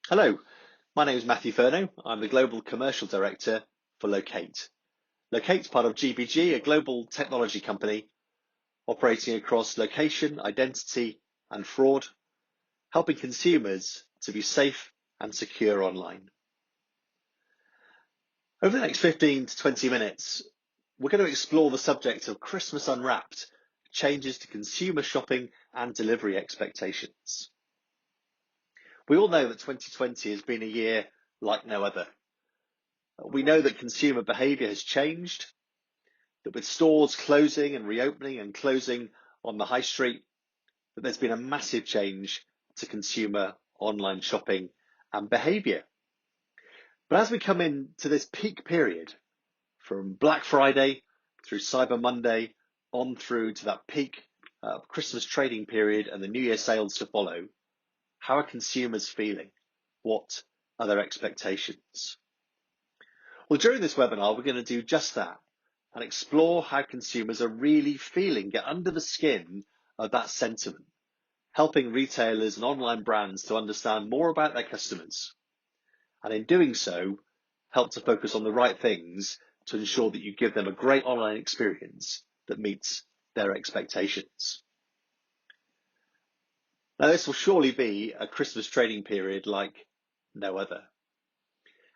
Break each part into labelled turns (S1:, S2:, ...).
S1: Hello, my name is Matthew Furneaux. I'm the Global Commercial Director for Loqate. Loqate's part of GBG, a global technology company operating across location, identity, and fraud, helping consumers to be safe and secure online. Over the next 15 to 20 minutes, we're going to explore the subject of Christmas Unwrapped, changes to consumer shopping and delivery expectations. We all know that 2020 has been a year like no other. We know that consumer behaviour has changed, that with stores closing and reopening and closing on the high street, that there's been a massive change to consumer online shopping and behaviour. But as we come into this peak period, from Black Friday through Cyber Monday, on through to that peak Christmas trading period and the New Year sales to follow, how are consumers feeling? What are their expectations? Well, during this webinar, we're going to do just that and explore how consumers are really feeling, get under the skin of that sentiment, helping retailers and online brands to understand more about their customers. And in doing so, help to focus on the right things to ensure that you give them a great online experience that meets their expectations. Now, this will surely be a Christmas trading period like no other.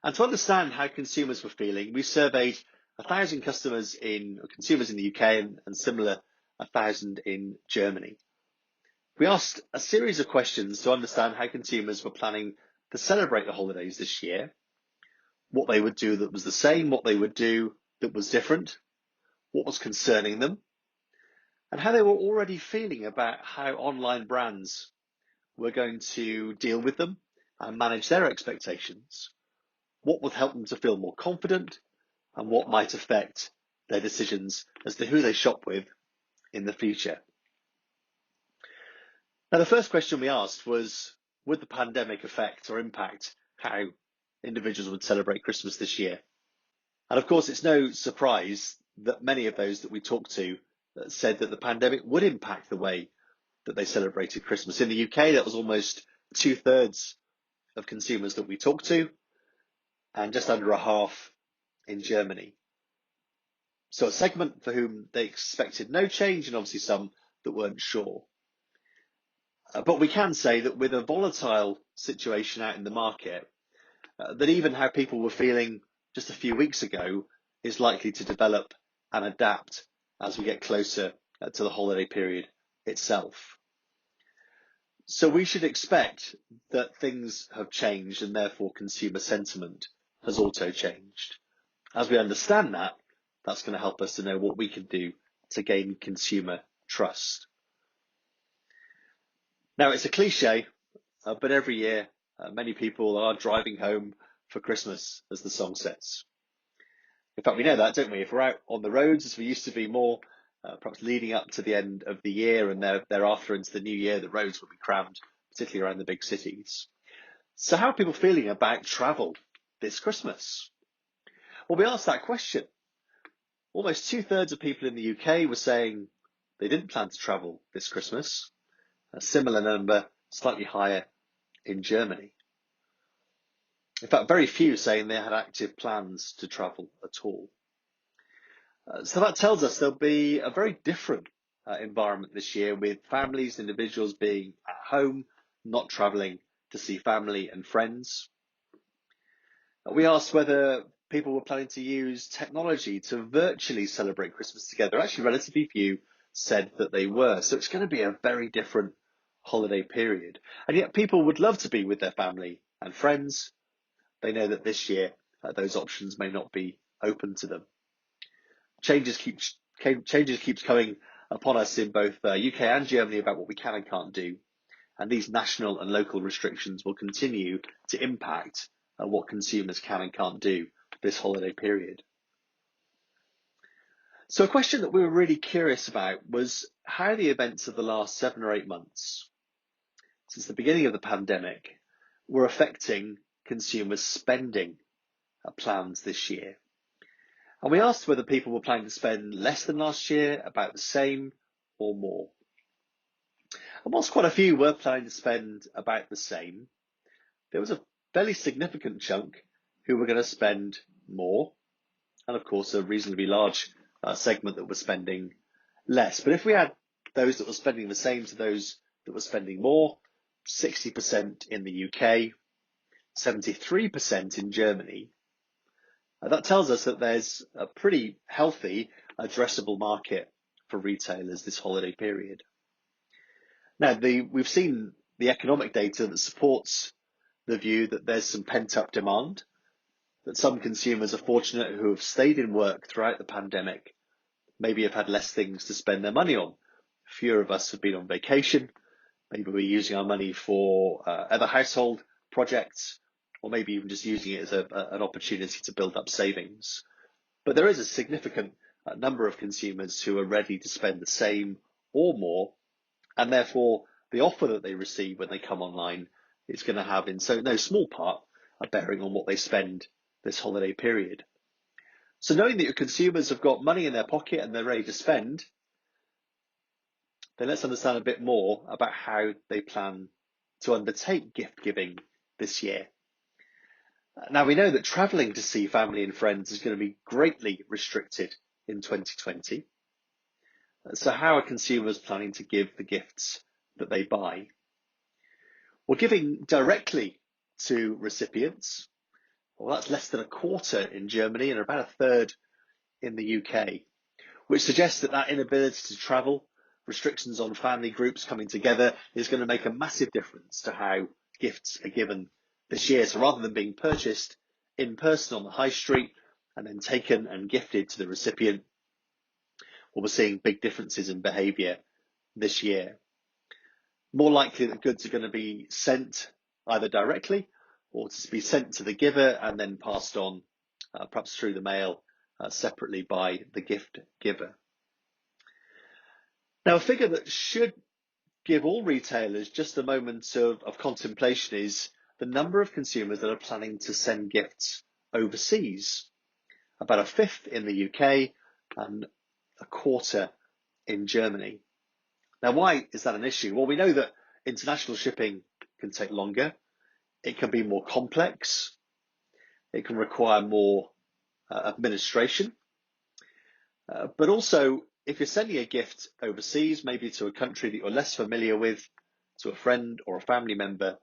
S1: And to understand how consumers were feeling, we surveyed 1,000 consumers in the UK and similar 1,000 in Germany. We asked a series of questions to understand how consumers were planning to celebrate the holidays this year, what they would do that was the same, what they would do that was different, what was concerning them, and how they were already feeling about how online brands were going to deal with them and manage their expectations, what would help them to feel more confident, and what might affect their decisions as to who they shop with in the future. Now, the first question we asked was, would the pandemic affect or impact how individuals would celebrate Christmas this year? And of course, it's no surprise that many of those that we talked to said that the pandemic would impact the way that they celebrated Christmas. In the UK, that was almost 2/3 of consumers that we talked to, and just under a half in Germany. So a segment for whom they expected no change, and obviously some that weren't sure. But we can say that with a volatile situation out in the market, that even how people were feeling just a few weeks ago is likely to develop and adapt as we get closer to the holiday period itself. So we should expect that things have changed and therefore consumer sentiment has also changed. As we understand that, that's going to help us to know what we can do to gain consumer trust. Now, it's a cliche, but every year many people are driving home for Christmas, as the song says. In fact, we know that, don't we? If we're out on the roads, as we used to be more, perhaps leading up to the end of the year and thereafter into the new year, the roads will be crammed, particularly around the big cities. So how are people feeling about travel this Christmas? Well, we asked that question. Almost 2/3 of people in the UK were saying they didn't plan to travel this Christmas. A similar number, slightly higher in Germany. In fact, very few saying they had active plans to travel at all. So that tells us there'll be a very different environment this year, with families, individuals being at home, not travelling to see family and friends. We asked whether people were planning to use technology to virtually celebrate Christmas together. Actually, relatively few said that they were. So it's going to be a very different holiday period. And yet people would love to be with their family and friends. They know that this year those options may not be open to them. Changes keeps coming upon us in both UK and Germany about what we can and can't do. And these national and local restrictions will continue to impact what consumers can and can't do this holiday period. So a question that we were really curious about was how the events of the last 7 or 8 months, since the beginning of the pandemic, were affecting consumers' spending plans this year. And we asked whether people were planning to spend less than last year, about the same, or more. And whilst quite a few were planning to spend about the same, there was a fairly significant chunk who were going to spend more, and of course a reasonably large segment that were spending less. But if we add those that were spending the same to those that were spending more, 60% in the UK, 73% in Germany, that tells us that there's a pretty healthy addressable market for retailers this holiday period. Now, we've seen the economic data that supports the view that there's some pent-up demand, that some consumers are fortunate who have stayed in work throughout the pandemic, maybe have had less things to spend their money on. Fewer of us have been on vacation. Maybe we're using our money for other household projects, or maybe even just using it as an opportunity to build up savings. But there is a significant number of consumers who are ready to spend the same or more, and therefore the offer that they receive when they come online is going to have, in no small part, a bearing on what they spend this holiday period. So knowing that your consumers have got money in their pocket and they're ready to spend, then let's understand a bit more about how they plan to undertake gift giving this year. Now, we know that travelling to see family and friends is going to be greatly restricted in 2020. So how are consumers planning to give the gifts that they buy? Well, giving directly to recipients, well, that's less than a quarter in Germany and about a third in the UK, which suggests that inability to travel, restrictions on family groups coming together, is going to make a massive difference to how gifts are given this year. So rather than being purchased in person on the high street and then taken and gifted to the recipient, well, we're seeing big differences in behaviour this year. More likely that goods are going to be sent either directly or to be sent to the giver and then passed on, perhaps through the mail, separately by the gift giver. Now, a figure that should give all retailers just a moment of contemplation is the number of consumers that are planning to send gifts overseas. About a fifth in the UK and a quarter in Germany. Now, why is that an issue? Well, we know that international shipping can take longer. It can be more complex. It can require more administration. But also, if you're sending a gift overseas, maybe to a country that you're less familiar with, to a friend or a family member,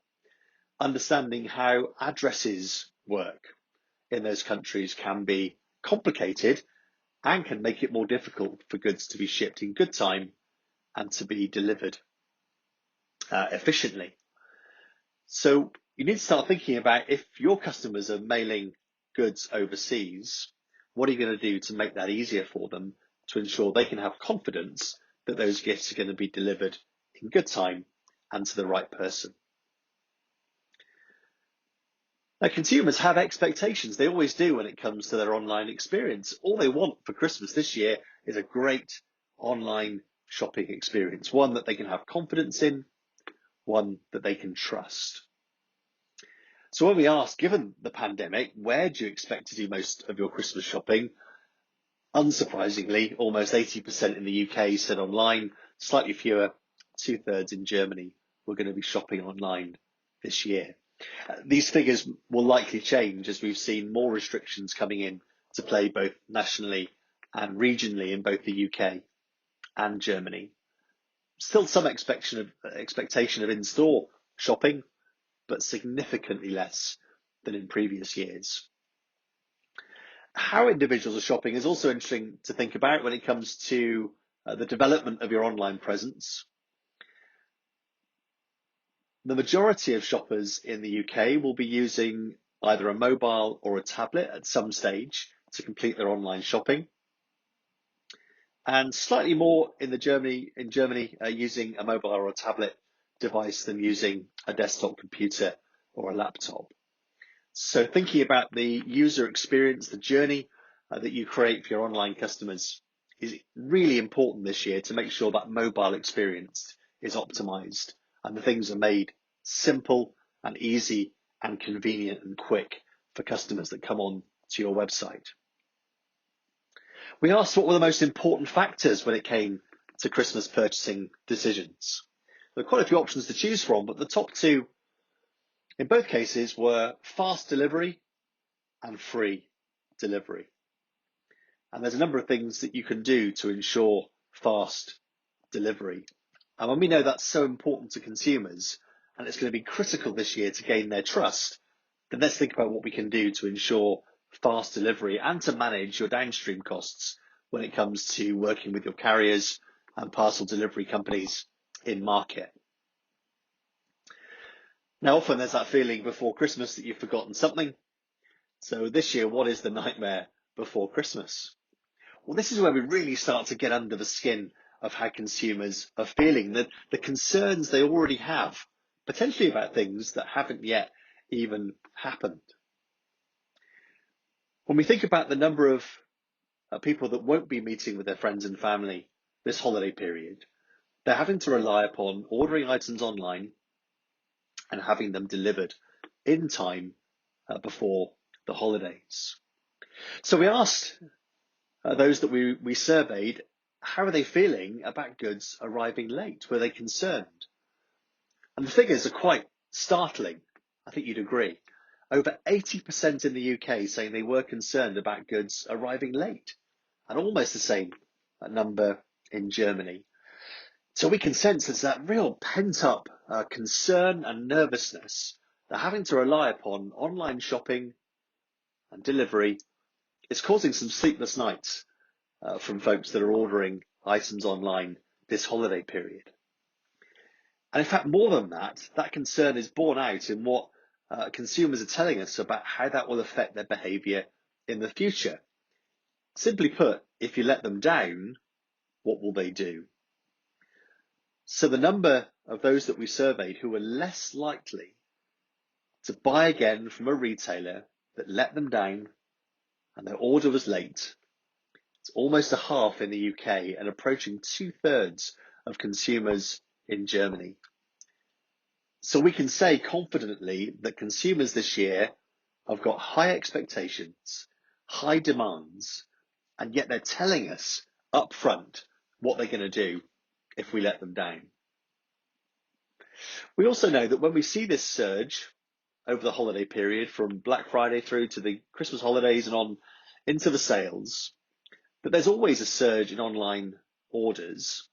S1: understanding how addresses work in those countries can be complicated and can make it more difficult for goods to be shipped in good time and to be delivered efficiently. So you need to start thinking about, if your customers are mailing goods overseas, what are you going to do to make that easier for them, to ensure they can have confidence that those gifts are going to be delivered in good time and to the right person. Now, consumers have expectations. They always do when it comes to their online experience. All they want for Christmas this year is a great online shopping experience, one that they can have confidence in, one that they can trust. So when we ask, given the pandemic, where do you expect to do most of your Christmas shopping? Unsurprisingly, almost 80% in the UK said online, slightly fewer, 2/3 in Germany, were going to be shopping online this year. These figures will likely change as we've seen more restrictions coming in to play both nationally and regionally in both the UK and Germany. Still some expectation of in-store shopping, but significantly less than in previous years. How individuals are shopping is also interesting to think about when it comes to the development of your online presence. The majority of shoppers in the UK will be using either a mobile or a tablet at some stage to complete their online shopping. And slightly more in Germany using a mobile or a tablet device than using a desktop computer or a laptop. So thinking about the user experience, the journey that you create for your online customers is really important this year, to make sure that mobile experience is optimized and the things are made simple and easy and convenient and quick for customers that come on to your website. We asked what were the most important factors when it came to Christmas purchasing decisions. There are quite a few options to choose from, but the top two in both cases were fast delivery and free delivery. And there's a number of things that you can do to ensure fast delivery. And when we know that's so important to consumers, and it's going to be critical this year to gain their trust, then let's think about what we can do to ensure fast delivery and to manage your downstream costs when it comes to working with your carriers and parcel delivery companies in market. Now, often there's that feeling before Christmas that you've forgotten something. So this year, what is the nightmare before Christmas? Well, this is where we really start to get under the skin of how consumers are feeling, the concerns they already have, potentially about things that haven't yet even happened. When we think about the number of people that won't be meeting with their friends and family this holiday period, they're having to rely upon ordering items online and having them delivered in time before the holidays. So we asked those that we surveyed, how are they feeling about goods arriving late? Were they concerned? And the figures are quite startling. I think you'd agree. Over 80% in the UK saying they were concerned about goods arriving late, and almost the same number in Germany. So we can sense there's that real pent-up concern and nervousness that having to rely upon online shopping and delivery is causing some sleepless nights from folks that are ordering items online this holiday period. And in fact, more than that, that concern is borne out in what consumers are telling us about how that will affect their behaviour in the future. Simply put, if you let them down, what will they do? So the number of those that we surveyed who were less likely to buy again from a retailer that let them down and their order was late, it's almost a half in the UK and approaching 2/3 of consumers in Germany. So we can say confidently that consumers this year have got high expectations, high demands, and yet they're telling us up front what they're going to do if we let them down. We also know that when we see this surge over the holiday period from Black Friday through to the Christmas holidays and on into the sales, that there's always a surge in online orders,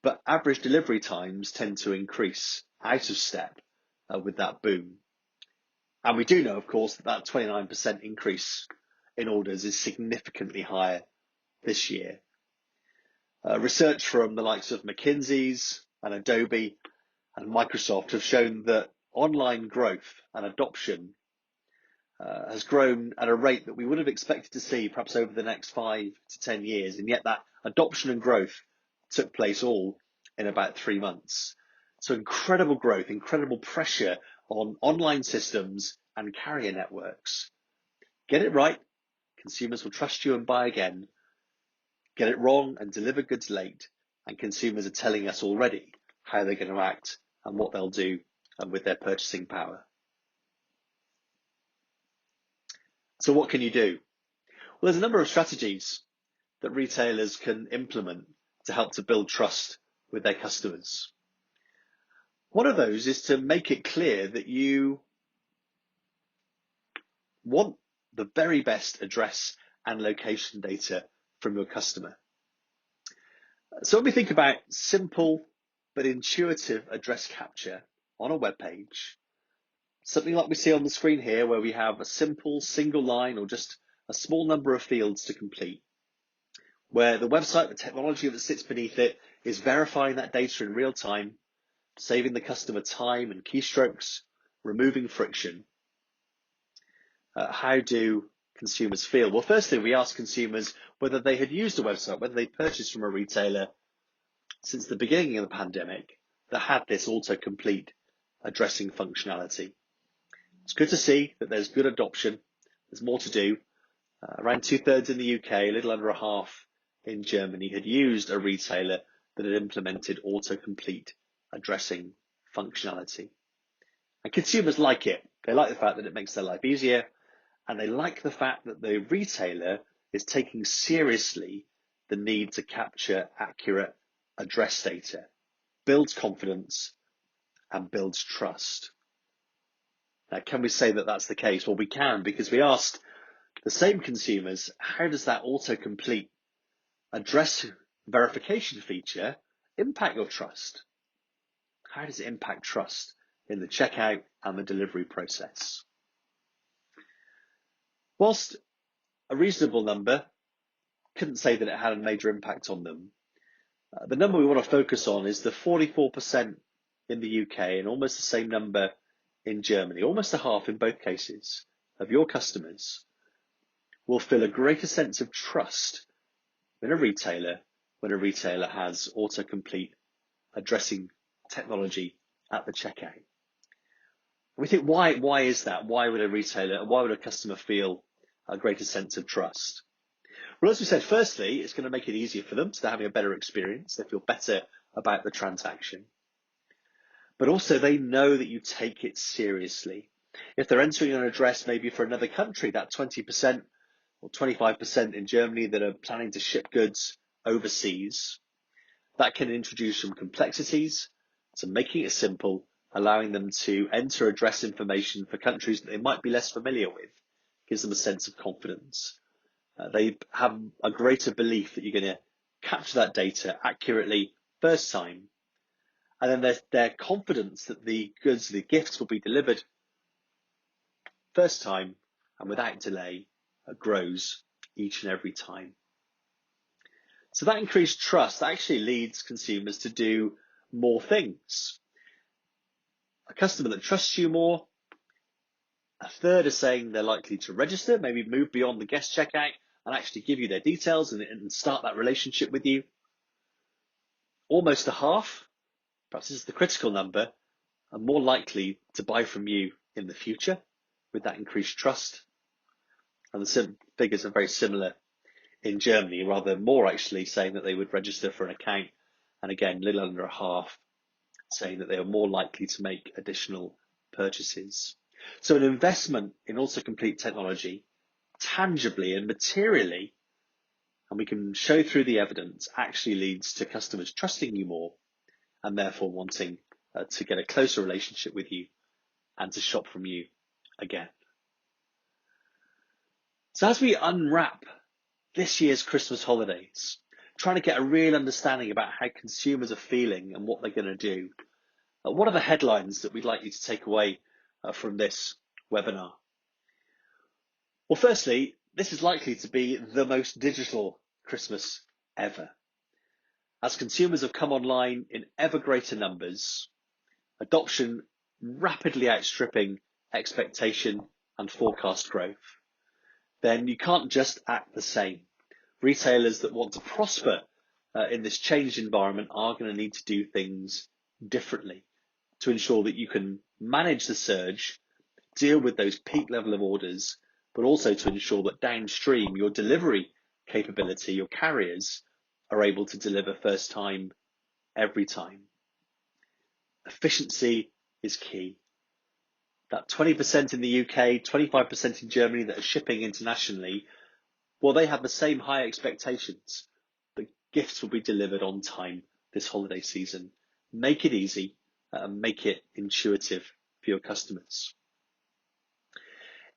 S1: but average delivery times tend to increase out of step with that boom. And we do know, of course, that 29% increase in orders is significantly higher this year. Research from the likes of McKinsey's and Adobe and Microsoft have shown that online growth and adoption has grown at a rate that we would have expected to see perhaps over the next 5 to 10 years. And yet that adoption and growth took place all in about 3 months. So incredible growth, incredible pressure on online systems and carrier networks. Get it right, consumers will trust you and buy again. Get it wrong and deliver goods late, and consumers are telling us already how they're going to act and what they'll do with their purchasing power. So what can you do? Well, there's a number of strategies that retailers can implement to help to build trust with their customers. One of those is to make it clear that you want the very best address and location data from your customer. So when we think about simple but intuitive address capture on a web page, something like we see on the screen here, where we have a simple single line or just a small number of fields to complete, where the website, the technology that sits beneath it, is verifying that data in real time, saving the customer time and keystrokes, removing friction. How do consumers feel? Well, firstly, we asked consumers whether they had used a website, whether they purchased from a retailer since the beginning of the pandemic that had this autocomplete addressing functionality. It's good to see that there's good adoption. There's more to do. Around 2/3 in the UK, a little under a half in Germany had used a retailer that had implemented autocomplete addressing functionality. And consumers like it. They like the fact that it makes their life easier, and they like the fact that the retailer is taking seriously the need to capture accurate address data, builds confidence and builds trust. Now, can we say that that's the case? Well, we can, because we asked the same consumers, how does that autocomplete address verification feature impact your trust? How does it impact trust in the checkout and the delivery process? Whilst a reasonable number couldn't say that it had a major impact on them, the number we want to focus on is the 44% in the UK and almost the same number in Germany, almost a half in both cases, of your customers will feel a greater sense of trust in a retailer when a retailer has autocomplete addressing technology at the checkout. We think, why is that? Why would a customer feel a greater sense of trust? Well, as we said, firstly, it's going to make it easier for them, so they're having a better experience. They feel better about the transaction. But also they know that you take it seriously. If they're entering an address maybe for another country, that 20% or 25% in Germany that are planning to ship goods overseas, that can introduce some complexities to making it simple, allowing them to enter address information for countries that they might be less familiar with, gives them a sense of confidence. They have a greater belief that you're going to capture that data accurately first time. And then their confidence that the goods, the gifts will be delivered first time and without delay grows each and every time. So that increased trust actually leads consumers to do more things. A customer that trusts you more, a third are saying they're likely to register, maybe move beyond the guest checkout and actually give you their details and start that relationship with you. Almost a half, perhaps this is the critical number, are more likely to buy from you in the future with that increased trust. And the figures are very similar in Germany, rather more actually saying that they would register for an account. And again, a little under a half saying that they are more likely to make additional purchases. So an investment in autocomplete technology, tangibly and materially, and we can show through the evidence, actually leads to customers trusting you more and therefore wanting to get a closer relationship with you and to shop from you again. So as we unwrap this year's Christmas holidays, trying to get a real understanding about how consumers are feeling and what they're going to do, what are the headlines that we'd like you to take away from this webinar? Well, firstly, this is likely to be the most digital Christmas ever. As consumers have come online in ever greater numbers, adoption rapidly outstripping expectation and forecast growth, then you can't just act the same. Retailers that want to prosper in this changed environment are going to need to do things differently to ensure that you can manage the surge, deal with those peak level of orders, but also to ensure that downstream your delivery capability, your carriers, are able to deliver first time, every time. Efficiency is key. That 20% in the UK, 25% in Germany that are shipping internationally, well, they have the same high expectations. The gifts will be delivered on time this holiday season. Make it easy and make it intuitive for your customers.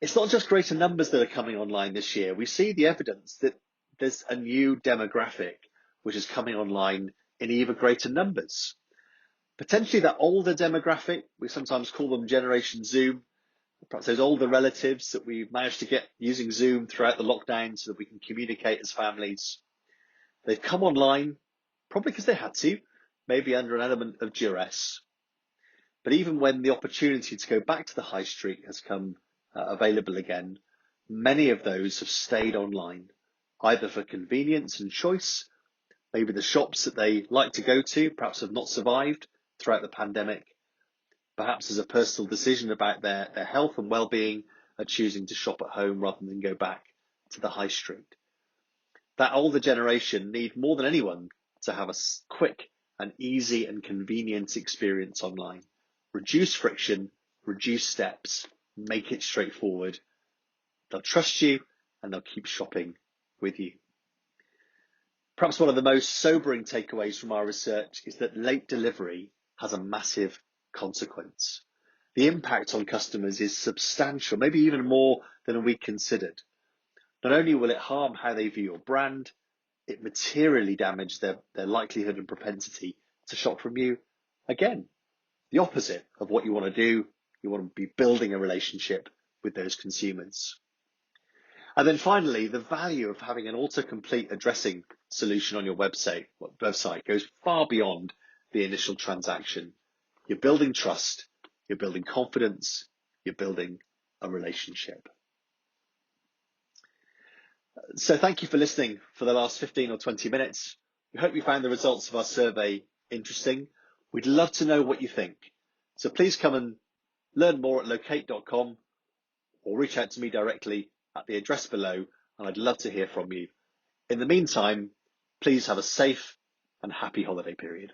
S1: It's not just greater numbers that are coming online this year. We see the evidence that there's a new demographic which is coming online in even greater numbers. Potentially that older demographic, we sometimes call them Generation Zoom, perhaps those older relatives that we've managed to get using Zoom throughout the lockdown so that we can communicate as families. They've come online, probably because they had to, maybe under an element of duress. But even when the opportunity to go back to the high street has come available again, many of those have stayed online, either for convenience and choice. Maybe the shops that they like to go to perhaps have not survived throughout the pandemic. Perhaps as a personal decision about their health and well-being, are choosing to shop at home rather than go back to the high street. That older generation need more than anyone to have a quick and easy and convenient experience online. Reduce friction, reduce steps, make it straightforward. They'll trust you and they'll keep shopping with you. Perhaps one of the most sobering takeaways from our research is that late delivery has a massive consequence. The impact on customers is substantial, maybe even more than we considered. Not only will it harm how they view your brand, it materially damages their likelihood and propensity to shop from you. Again, the opposite of what you want to do. You want to be building a relationship with those consumers. And then finally, the value of having an autocomplete addressing solution on your website goes far beyond the initial transaction. You're building trust, you're building confidence, you're building a relationship. So thank you for listening for the last 15 or 20 minutes. We hope you found the results of our survey interesting. We'd love to know what you think. So please come and learn more at loqate.com or reach out to me directly at the address below, and I'd love to hear from you. In the meantime, please have a safe and happy holiday period.